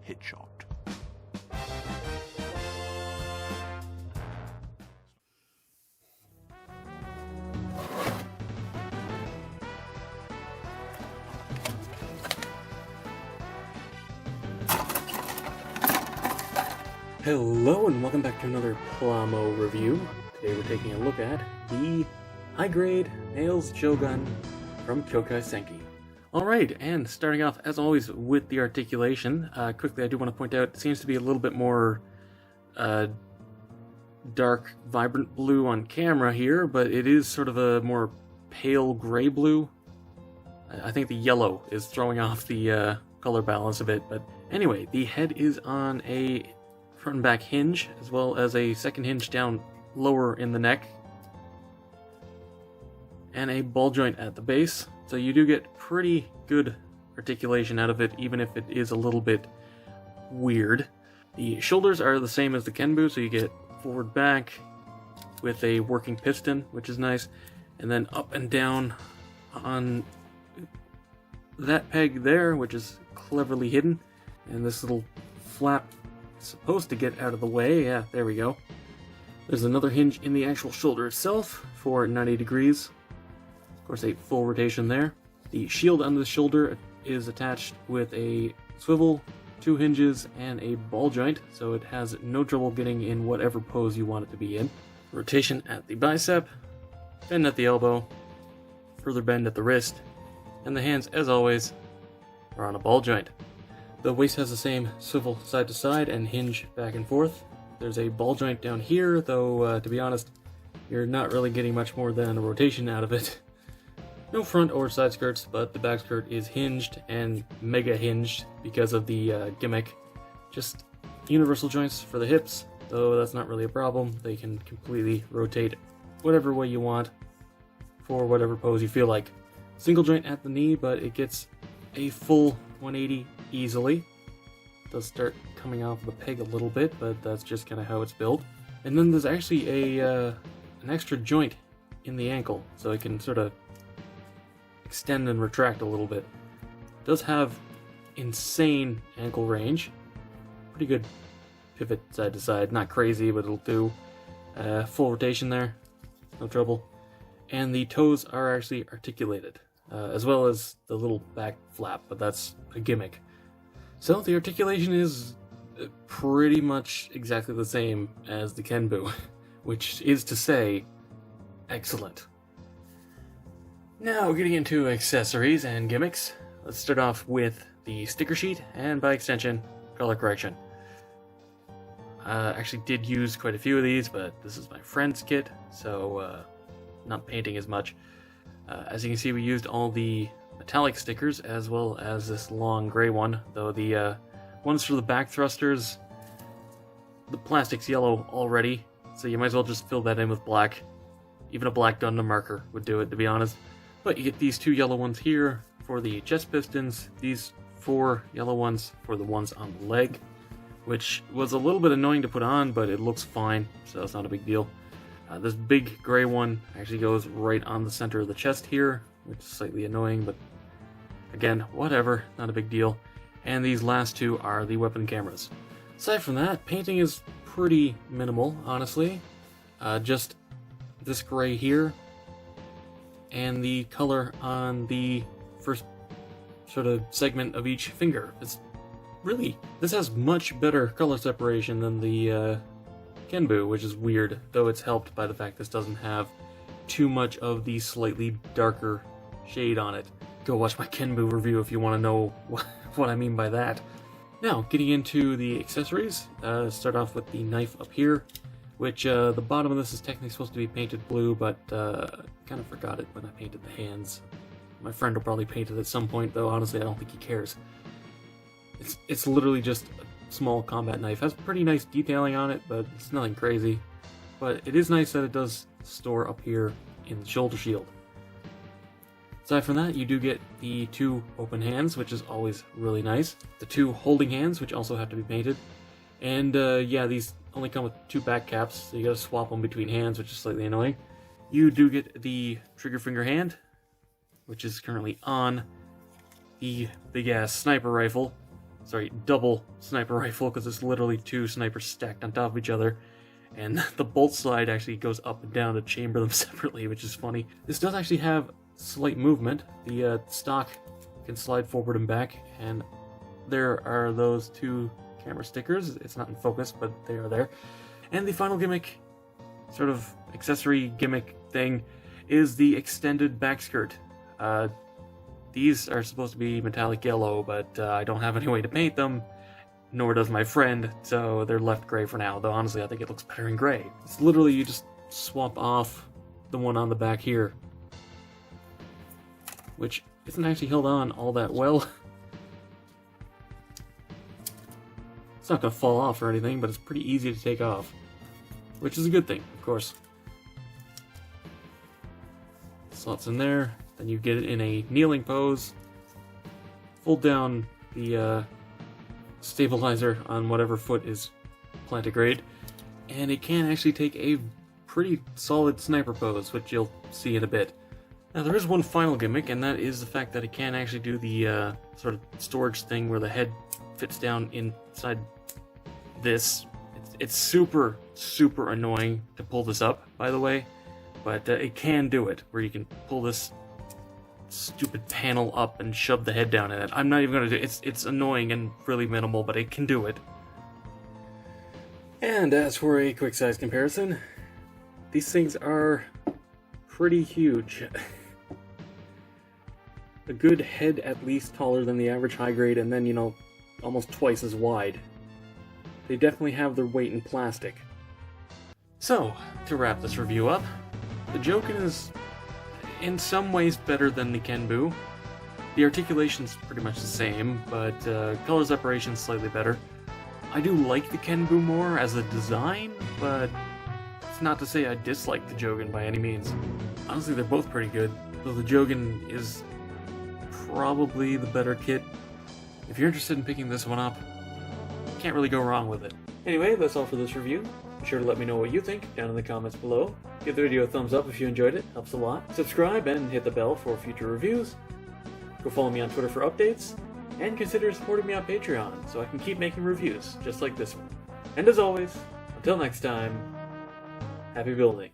hit shot. Hello and welcome back to another Plamo review. Today we're taking a look at the High Grade MaiLes Jogan from Kyoukai Senki. Alright, and starting off as always with the articulation. Quickly I do want to point out it seems to be a little bit more dark, vibrant blue on camera here, but it is sort of a more pale gray blue. I think the yellow is throwing off the color balance a bit, but anyway, the head is on a front and back hinge, as well as a second hinge down lower in the neck, and a ball joint at the base, so you do get pretty good articulation out of it, even if it is a little bit weird. The shoulders are the same as the Kenbu, so you get forward back with a working piston, which is nice, and then up and down on that peg there, which is cleverly hidden, and this little flap supposed to get out of the way. Yeah, there we go. There's another hinge in the actual shoulder itself for 90 degrees. Of course, a full rotation there. The shield on the shoulder is attached with a swivel, 2 hinges, and a ball joint, so it has no trouble getting in whatever pose you want it to be in. Rotation at the bicep, bend at the elbow, further bend at the wrist, and the hands, as always, are on a ball joint. The waist has the same swivel side to side and hinge back and forth. There's a ball joint down here, though to be honest, you're not really getting much more than a rotation out of it. No front or side skirts, but the back skirt is hinged and mega hinged because of the gimmick. Just universal joints for the hips, though that's not really a problem. They can completely rotate whatever way you want for whatever pose you feel like. Single joint at the knee, but it gets a full 180 easily. It does start coming off the peg a little bit, but that's just kind of how it's built. And then there's actually an extra joint in the ankle, so it can sort of extend and retract a little bit. It does have insane ankle range. Pretty good pivot side to side. Not crazy, but it'll do. Full rotation there, no trouble. And the toes are actually articulated, as well as the little back flap, but that's a gimmick. So the articulation is pretty much exactly the same as the Kenbu, which is to say, excellent. Now getting into accessories and gimmicks, let's start off with the sticker sheet and by extension, color correction. Actually did use quite a few of these, but this is my friend's kit, so not painting as much. As you can see, we used all the metallic stickers as well as this long gray one, though the ones for the back thrusters, the plastic's yellow already, so you might as well just fill that in with black. Even a black Gundam marker would do it, to be honest. But you get these 2 yellow ones here for the chest pistons, these 4 yellow ones for the ones on the leg, which was a little bit annoying to put on, but it looks fine, so it's not a big deal. This big gray one actually goes right on the center of the chest here, which is slightly annoying, but again, whatever, not a big deal. And these last 2 are the weapon cameras. Aside from that, painting is pretty minimal, honestly. Just this gray here, and the color on the first sort of segment of each finger. It's really, this has much better color separation than the Kenbu, which is weird, though it's helped by the fact this doesn't have too much of the slightly darker shade on it. Go watch my Kenbu review if you want to know what I mean by that. Now, getting into the accessories, start off with the knife up here, which the bottom of this is technically supposed to be painted blue, but kind of forgot it when I painted the hands. My friend will probably paint it at some point, though honestly I don't think he cares. It's literally just a small combat knife. Has pretty nice detailing on it, but it's nothing crazy. But it is nice that it does store up here in the shoulder shield. Aside from that, you do get the 2 open hands, which is always really nice. The 2 holding hands, which also have to be painted. And yeah, these only come with 2 back caps, so you gotta swap them between hands, which is slightly annoying. You do get the trigger finger hand, which is currently on the big-ass sniper rifle, double sniper rifle, because it's literally 2 snipers stacked on top of each other. And the bolt slide actually goes up and down to chamber them separately, which is funny. This does actually have slight movement. The stock can slide forward and back, and there are those 2 camera stickers. It's not in focus, but they are there. And the final gimmick, sort of accessory gimmick thing, is the extended back skirt. These are supposed to be metallic yellow, but I don't have any way to paint them, nor does my friend, so they're left gray for now, though honestly I think it looks better in gray. It's literally, you just swap off the one on the back here, which isn't actually held on all that well. It's not going to fall off or anything, but it's pretty easy to take off, which is a good thing, of course. Slots in there, then you get it in a kneeling pose, fold down the stabilizer on whatever foot is plantigrade, and it can actually take a pretty solid sniper pose, which you'll see in a bit. Now there is one final gimmick, and that is the fact that it can actually do the sort of storage thing where the head fits down inside this. It's super, super annoying to pull this up, by the way, but it can do it, where you can pull this stupid panel up and shove the head down in it. I'm not even going to do it. It's annoying and really minimal, but it can do it. And as for a quick size comparison, these things are pretty huge. A good head at least taller than the average high grade, and then, you know, almost twice as wide. They definitely have their weight in plastic. So, to wrap this review up, the Jogan is in some ways better than the Kenbu. The articulation's pretty much the same, but color separation's slightly better. I do like the Kenbu more as a design, but it's not to say I dislike the Jogan by any means. Honestly, they're both pretty good, though the Jogan is probably the better kit. If you're interested in picking this one up, can't really go wrong with it. Anyway, that's all for this review. Be sure to let me know what you think down in the comments below. Give the video a thumbs up if you enjoyed it, helps a lot. Subscribe and hit the bell for future reviews. Go follow me on Twitter for updates, and consider supporting me on Patreon so I can keep making reviews just like this one. And as always, until next time, happy building.